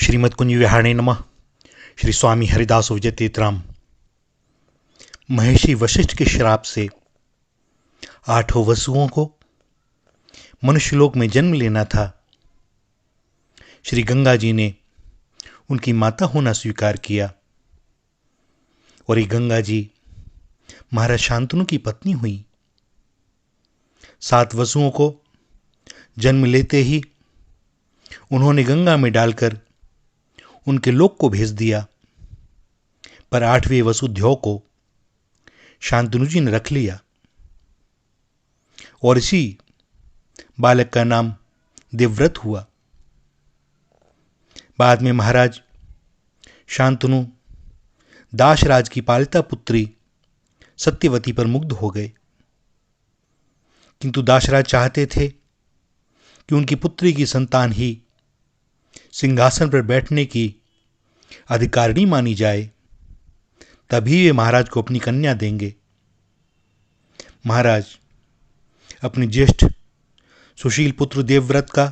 श्रीमद कुंज विहारणे नमः। श्री स्वामी हरिदास विजय तीर्थराम। महर्षि वशिष्ठ के श्राप से 8 वसुओं को मनुष्यलोक में जन्म लेना था। श्री गंगा जी ने उनकी माता होना स्वीकार किया और ये गंगा जी महाराज शांतनु की पत्नी हुई। 7 वसुओं को जन्म लेते ही उन्होंने गंगा में डालकर उनके लोक को भेज दिया, पर 8वें वसुदेव को शांतनु जी ने रख लिया और इसी बालक का नाम देवव्रत हुआ। बाद में महाराज शांतनु दाशराज की पालिता पुत्री सत्यवती पर मुग्ध हो गए, किंतु दाशराज चाहते थे कि उनकी पुत्री की संतान ही सिंहासन पर बैठने की अधिकारिणी मानी जाए, तभी वे महाराज को अपनी कन्या देंगे। महाराज अपने ज्येष्ठ सुशील पुत्र देवव्रत का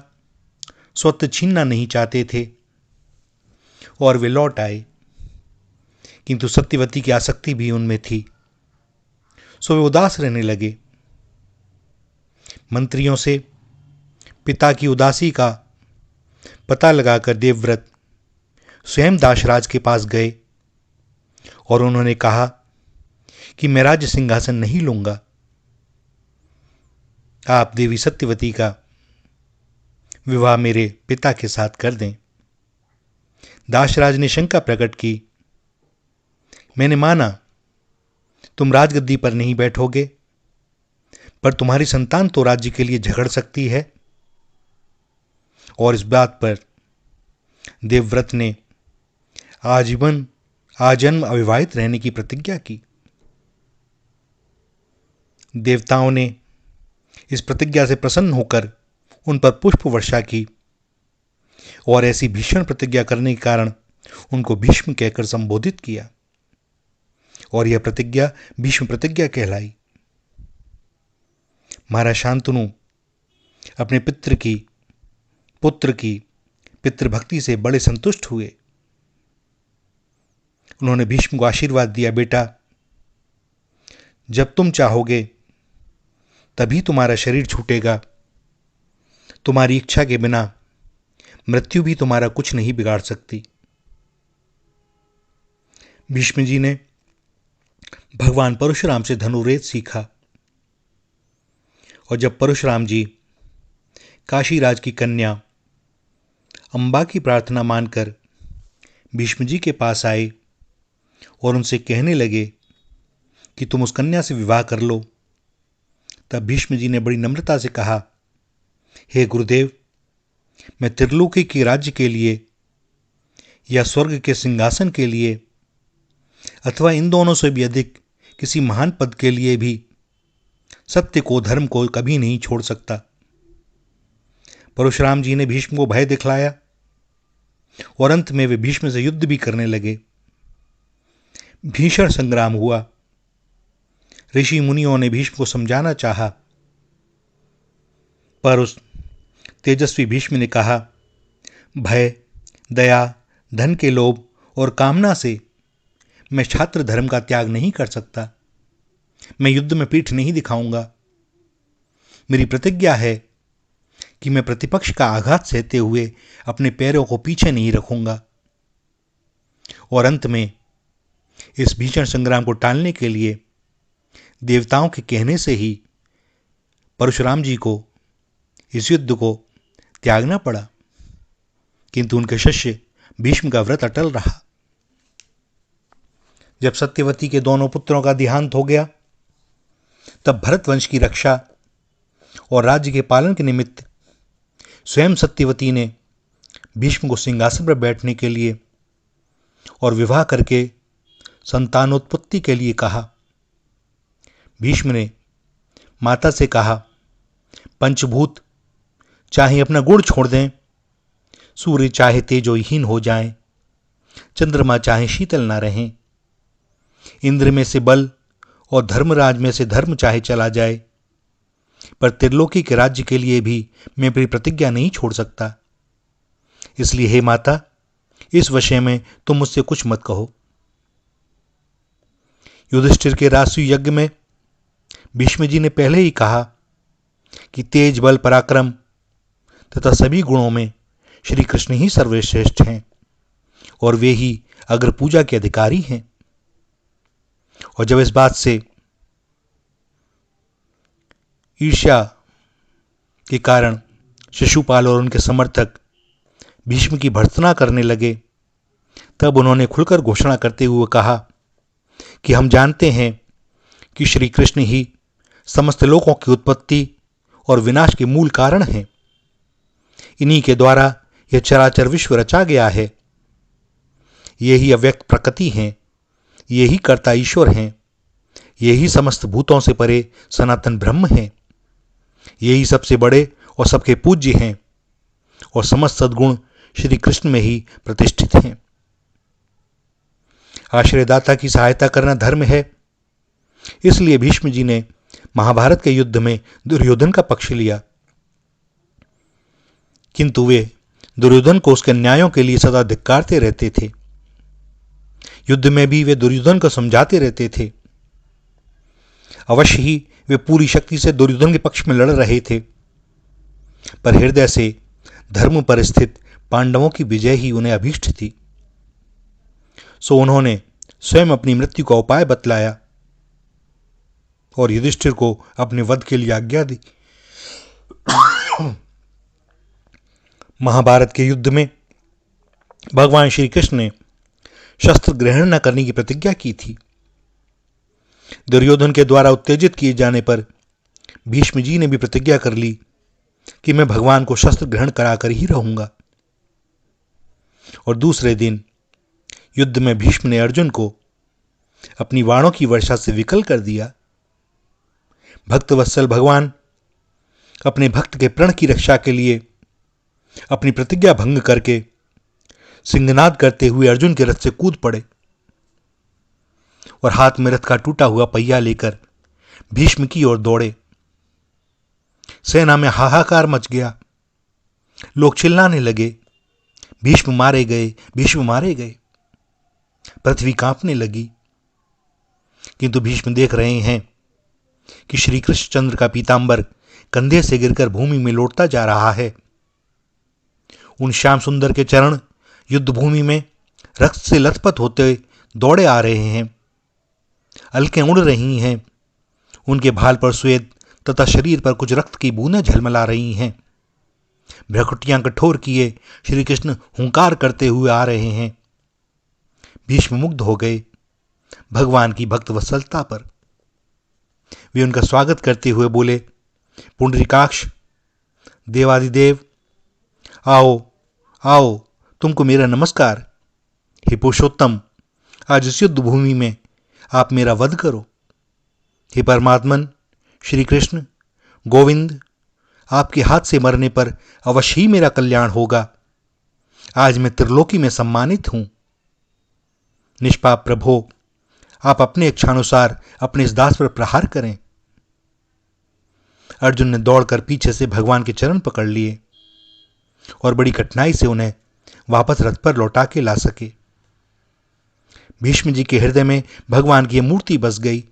स्वत्व छीनना नहीं चाहते थे और वे लौट आए, किंतु सत्यवती की आसक्ति भी उनमें थी, सो वे उदास रहने लगे। मंत्रियों से पिता की उदासी का पता लगाकर देवव्रत स्वयं दाशराज के पास गए और उन्होंने कहा कि मैं राज्य सिंहासन नहीं लूंगा, आप देवी सत्यवती का विवाह मेरे पिता के साथ कर दें। दाशराज ने शंका प्रकट की, मैंने माना तुम राजगद्दी पर नहीं बैठोगे, पर तुम्हारी संतान तो राज्य के लिए झगड़ सकती है। और इस बात पर देवव्रत ने आजन्म अविवाहित रहने की प्रतिज्ञा की। देवताओं ने इस प्रतिज्ञा से प्रसन्न होकर उन पर पुष्प वर्षा की और ऐसी भीषण प्रतिज्ञा करने के कारण उनको भीष्म कहकर संबोधित किया और यह प्रतिज्ञा भीष्म प्रतिज्ञा कहलाई। महाराज शांतनु अपने पुत्र की पितृभक्ति से बड़े संतुष्ट हुए। उन्होंने भीष्म को आशीर्वाद दिया, बेटा जब तुम चाहोगे तभी तुम्हारा शरीर छूटेगा, तुम्हारी इच्छा के बिना मृत्यु भी तुम्हारा कुछ नहीं बिगाड़ सकती। भीष्म जी ने भगवान परशुराम से धनुर्वेद सीखा और जब परशुराम जी काशीराज की कन्या अंबा की प्रार्थना मानकर भीष्म जी के पास आए और उनसे कहने लगे कि तुम उस कन्या से विवाह कर लो, तब भीष्म जी ने बड़ी नम्रता से कहा, हे गुरुदेव, मैं त्रिलोकी के राज्य के लिए या स्वर्ग के सिंहासन के लिए अथवा इन दोनों से भी अधिक किसी महान पद के लिए भी सत्य को, धर्म को कभी नहीं छोड़ सकता। परशुराम जी ने भीष्म को भय दिखलाया और अंत में वे भीष्म से युद्ध भी करने लगे। भीषण संग्राम हुआ। ऋषि मुनियों ने भीष्म को समझाना चाहा, पर उस तेजस्वी भीष्म ने कहा, भय, दया, धन के लोभ और कामना से मैं छात्र धर्म का त्याग नहीं कर सकता। मैं युद्ध में पीठ नहीं दिखाऊंगा। मेरी प्रतिज्ञा है कि मैं प्रतिपक्ष का आघात सहते हुए अपने पैरों को पीछे नहीं रखूंगा। और अंत में इस भीषण संग्राम को टालने के लिए देवताओं के कहने से ही परशुराम जी को इस युद्ध को त्यागना पड़ा, किंतु उनके शिष्य भीष्म का व्रत अटल रहा। जब सत्यवती के दोनों पुत्रों का देहांत हो गया, तब भरत वंश की रक्षा और राज्य के पालन के निमित्त स्वयं सत्यवती ने भीष्म को सिंहासन पर बैठने के लिए और विवाह करके संतानोत्पत्ति के लिए कहा। भीष्म ने माता से कहा, पंचभूत चाहे अपना गुण छोड़ दें, सूर्य चाहे तेजोहीन हो जाएं, चंद्रमा चाहे शीतल ना रहें, इंद्र में से बल और धर्मराज में से धर्म चाहे चला जाए, पर त्रिलोकी के राज्य के लिए भी मैं अपनी प्रतिज्ञा नहीं छोड़ सकता। इसलिए हे माता, इस विषय में तुम मुझसे कुछ मत कहो। युधिष्ठिर के राजसूय यज्ञ में भीष्म जी ने पहले ही कहा कि तेज, बल, पराक्रम तथा सभी गुणों में श्री कृष्ण ही सर्वश्रेष्ठ हैं और वे ही अग्र पूजा के अधिकारी हैं। और जब इस बात से ईर्ष्या के कारण शिशुपाल और उनके समर्थक भीष्म की भर्त्सना करने लगे, तब उन्होंने खुलकर घोषणा करते हुए कहा कि हम जानते हैं कि श्री कृष्ण ही समस्त लोकों की उत्पत्ति और विनाश के मूल कारण हैं। इन्हीं के द्वारा यह चराचर विश्व रचा गया है। ये ही अव्यक्त प्रकृति हैं, ये ही कर्ता ईश्वर हैं, ये ही समस्त भूतों से परे सनातन ब्रह्म हैं, ये ही सबसे बड़े और सबके पूज्य हैं और समस्त सद्गुण श्री कृष्ण में ही प्रतिष्ठित हैं। आश्रयदाता की सहायता करना धर्म है, इसलिए भीष्म जी ने महाभारत के युद्ध में दुर्योधन का पक्ष लिया, किंतु वे दुर्योधन को उसके न्यायों के लिए सदा धिक्कारते रहते थे। युद्ध में भी वे दुर्योधन को समझाते रहते थे। अवश्य ही वे पूरी शक्ति से दुर्योधन के पक्ष में लड़ रहे थे, पर हृदय से धर्म पर स्थित पांडवों की विजय ही उन्हें अभीष्ट थी। सो उन्होंने स्वयं अपनी मृत्यु का उपाय बतलाया और युधिष्ठिर को अपने वध के लिए आज्ञा दी। महाभारत के युद्ध में भगवान श्री कृष्ण ने शस्त्र ग्रहण न करने की प्रतिज्ञा की थी। दुर्योधन के द्वारा उत्तेजित किए जाने पर भीष्म जी ने भी प्रतिज्ञा कर ली कि मैं भगवान को शस्त्र ग्रहण कराकर ही रहूंगा। और दूसरे दिन युद्ध में भीष्म ने अर्जुन को अपनी बाणों की वर्षा से विकल कर दिया। भक्तवत्सल भगवान अपने भक्त के प्रण की रक्षा के लिए अपनी प्रतिज्ञा भंग करके सिंहनाद करते हुए अर्जुन के रथ से कूद पड़े और हाथ में रथ का टूटा हुआ पहिया लेकर भीष्म की ओर दौड़े। सेना में हाहाकार मच गया। लोग चिल्लाने लगे, भीष्म मारे गए, भीष्म मारे गए। पृथ्वी कांपने लगी, किंतु भीष्म देख रहे हैं कि श्री कृष्णचंद्र का पीतांबर कंधे से गिरकर भूमि में लौटता जा रहा है। उन श्याम सुंदर के चरण युद्ध भूमि में रक्त से लथपथ होते दौड़े आ रहे हैं। अलकें उड़ रही हैं, उनके भाल पर श्वेत तथा शरीर पर कुछ रक्त की बूंदें झलमला रही हैं। भ्रकुटियां कठोर किए श्री कृष्ण हुंकार करते हुए आ रहे हैं। भीष्म मुग्ध हो गए भगवान की भक्त वत्सलता पर। वे उनका स्वागत करते हुए बोले, पुंडरीकाक्ष, देवादिदेव, आओ आओ, तुमको मेरा नमस्कार। हे पुरुषोत्तम, आज इस युद्ध भूमि में आप मेरा वध करो। हे परमात्मन श्री कृष्ण, गोविंद, आपके हाथ से मरने पर अवश्य ही मेरा कल्याण होगा। आज मैं त्रिलोकी में सम्मानित हूं। निष्पाप प्रभो, आप अपने इच्छानुसार अपने इस दास पर प्रहार करें। अर्जुन ने दौड़कर पीछे से भगवान के चरण पकड़ लिए और बड़ी कठिनाई से उन्हें वापस रथ पर लौटा के ला सके। भीष्म जी के हृदय में भगवान की मूर्ति बस गई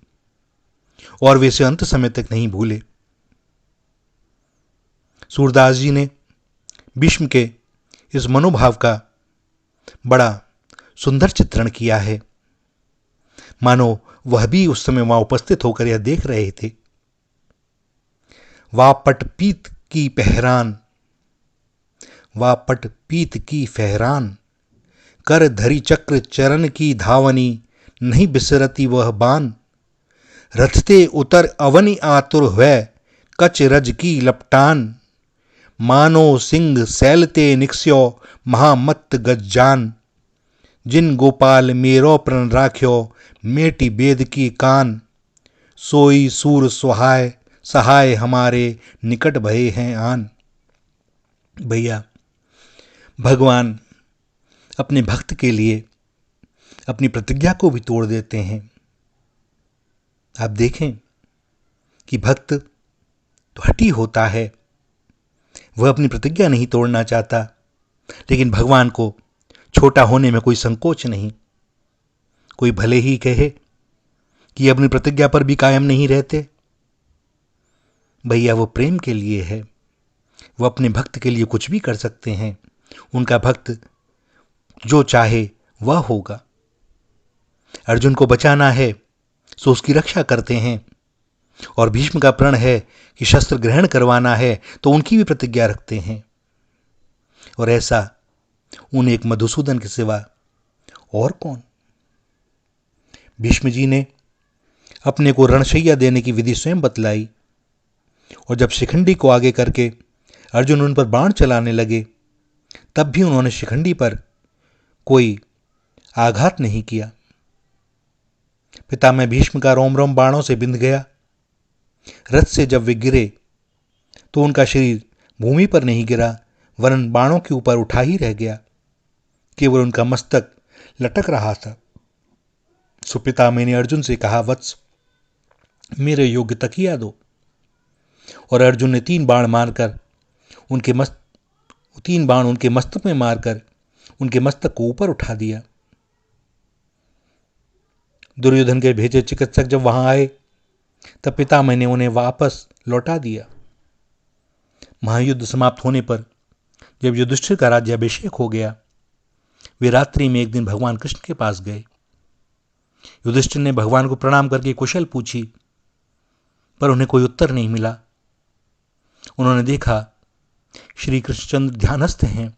और वे इसे अंत समय तक नहीं भूले। सूरदास जी ने भीष्म के इस मनोभाव का बड़ा सुंदर चित्रण किया है, मानो वह भी उस समय वहां उपस्थित होकर यह देख रहे थे। वापट पीत की पहरान, वापट पीत की फहरान, कर धरी चक्र चरण की धावनी, नहीं बिसरती वह बान। रथते उतर अवनि आतुर हुए, कच रज की लपटान। मानो सिंह सैलते निक्स्यो, महामत्त गज्जान। जिन गोपाल मेरो प्रण राख्यो, मेटी बेद की कान। सोई सूर सुहाय सहाय हमारे, निकट भये हैं आन। भैया, भगवान अपने भक्त के लिए अपनी प्रतिज्ञा को भी तोड़ देते हैं। आप देखें कि भक्त तो हठी होता है, वह अपनी प्रतिज्ञा नहीं तोड़ना चाहता, लेकिन भगवान को छोटा होने में कोई संकोच नहीं। कोई भले ही कहे कि अपनी प्रतिज्ञा पर भी कायम नहीं रहते, भैया वो प्रेम के लिए है। वो अपने भक्त के लिए कुछ भी कर सकते हैं। उनका भक्त जो चाहे वह होगा। अर्जुन को बचाना है सो उसकी रक्षा करते हैं, और भीष्म का प्रण है कि शस्त्र ग्रहण करवाना है तो उनकी भी प्रतिज्ञा रखते हैं। और ऐसा उन एक मधुसूदन के सिवा और कौन। भीष्म जी ने अपने को रणशैया देने की विधि स्वयं बतलाई, और जब शिखंडी को आगे करके अर्जुन उन पर बाण चलाने लगे, तब भी उन्होंने शिखंडी पर कोई आघात नहीं किया। पितामह भीष्म का रोम रोम बाणों से बिंध गया। रथ से जब वे गिरे तो उनका शरीर भूमि पर नहीं गिरा, वरन बाणों के ऊपर उठा ही रह गया। केवल उनका मस्तक लटक रहा था। सो पितामह ने अर्जुन से कहा, वत्स, मेरे योग्य तकिया दो। और अर्जुन ने 3 बाण उनके मस्तक में मारकर उनके मस्तक को ऊपर उठा दिया। दुर्योधन के भेजे चिकित्सक जब वहां आए तब पितामह ने उन्हें वापस लौटा दिया। महायुद्ध समाप्त होने पर जब युधिष्ठिर का राज्याभिषेक हो गया, वे रात्रि में एक दिन भगवान कृष्ण के पास गए। युधिष्ठिर ने भगवान को प्रणाम करके कुशल पूछी, पर उन्हें कोई उत्तर नहीं मिला। उन्होंने देखा श्री कृष्णचंद्र ध्यानस्थ हैं,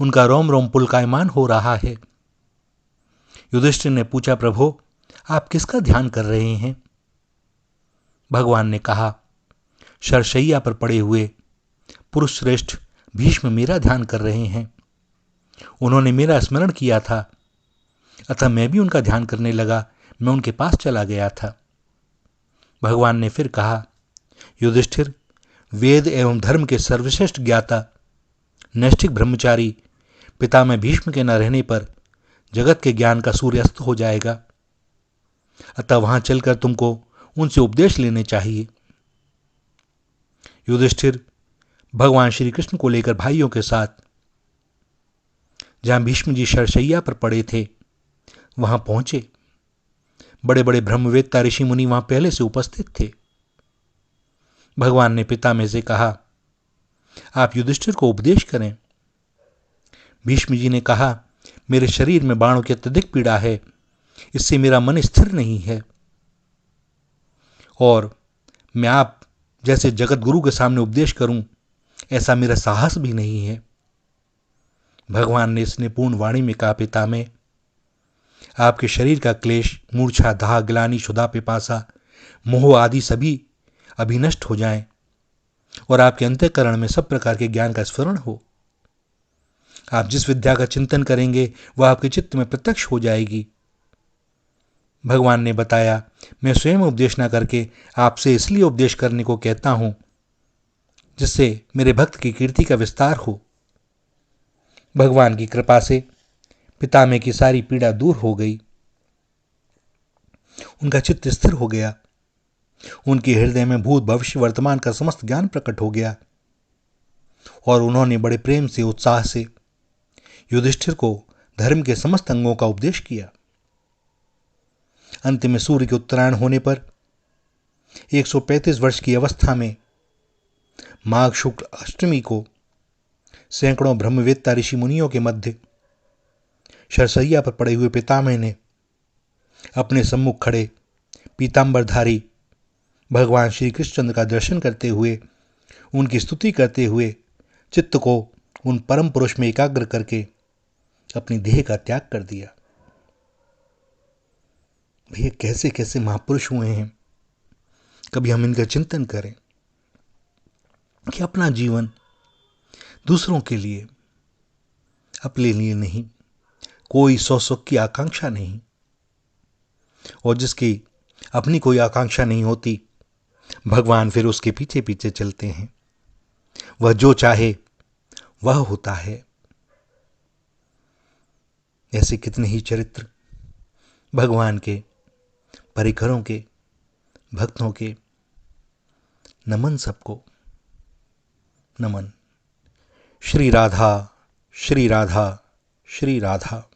उनका रोम रोम पुलकायमान हो रहा है। युधिष्ठिर ने पूछा, प्रभो, आप किसका ध्यान कर रहे हैं? भगवान ने कहा, शरशैया पर पड़े हुए पुरुष श्रेष्ठ भीष्म मेरा ध्यान कर रहे हैं। उन्होंने मेरा स्मरण किया था, अतः मैं भी उनका ध्यान करने लगा। मैं उनके पास चला गया था। भगवान ने फिर कहा, युधिष्ठिर, वेद एवं धर्म के सर्वश्रेष्ठ ज्ञाता नैष्ठिक ब्रह्मचारी पितामह भीष्म के न रहने पर जगत के ज्ञान का सूर्य अस्त हो जाएगा। अतः वहां चलकर तुमको उनसे उपदेश लेने चाहिए। युधिष्ठिर भगवान श्री कृष्ण को लेकर भाइयों के साथ जहां भीष्म जी शरशैया पर पड़े थे वहां पहुंचे। बड़े बड़े ब्रह्मवेत्ता ऋषि मुनि वहां पहले से उपस्थित थे। भगवान ने पितामह से कहा, आप युधिष्ठिर को उपदेश करें। भीष्म जी ने कहा, मेरे शरीर में बाणों की अत्यधिक पीड़ा है, इससे मेरा मन स्थिर नहीं है, और मैं आप जैसे जगत गुरु के सामने उपदेश करूं ऐसा मेरा साहस भी नहीं है। भगवान ने स्नेहपूर्ण वाणी में कहा, पितामह, आपके शरीर का क्लेश, मूर्छा, दाह, ग्लानि, क्षुधा, पिपासा, मोह आदि सभी अभी नष्ट हो जाएं, और आपके अंतःकरण में सब प्रकार के ज्ञान का स्फुरण हो। आप जिस विद्या का चिंतन करेंगे वह आपके चित्त में प्रत्यक्ष हो जाएगी। भगवान ने बताया, मैं स्वयं उपदेश न करके आपसे इसलिए उपदेश करने को कहता हूं जिससे मेरे भक्त की कीर्ति का विस्तार हो। भगवान की कृपा से पितामह की सारी पीड़ा दूर हो गई। उनका चित्त स्थिर हो गया। उनके हृदय में भूत, भविष्य, वर्तमान का समस्त ज्ञान प्रकट हो गया, और उन्होंने बड़े प्रेम से, उत्साह से युधिष्ठिर को धर्म के समस्त अंगों का उपदेश किया। अंत में सूर्य के उत्तरायण होने पर 135 वर्ष की अवस्था में माघ शुक्ल अष्टमी को सैकड़ों ब्रह्मवेत्ता ऋषि मुनियों के मध्य शरशैया पर पड़े हुए पितामह ने अपने सम्मुख खड़े पीतांबरधारी भगवान श्री कृष्णचंद्र का दर्शन करते हुए, उनकी स्तुति करते हुए चित्त को उन परम पुरुष में एकाग्र करके अपनी देह का त्याग कर दिया। भैया कैसे कैसे महापुरुष हुए हैं। कभी हम इनका चिंतन करें कि अपना जीवन दूसरों के लिए, अपने लिए नहीं, कोई सौ सुख की आकांक्षा नहीं, और जिसकी अपनी कोई आकांक्षा नहीं होती, भगवान फिर उसके पीछे पीछे चलते हैं। वह जो चाहे वह होता है। ऐसे कितने ही चरित्र भगवान के परिकरों के, भक्तों के। नमन सबको, नमन। श्री राधा, श्री राधा, श्री राधा।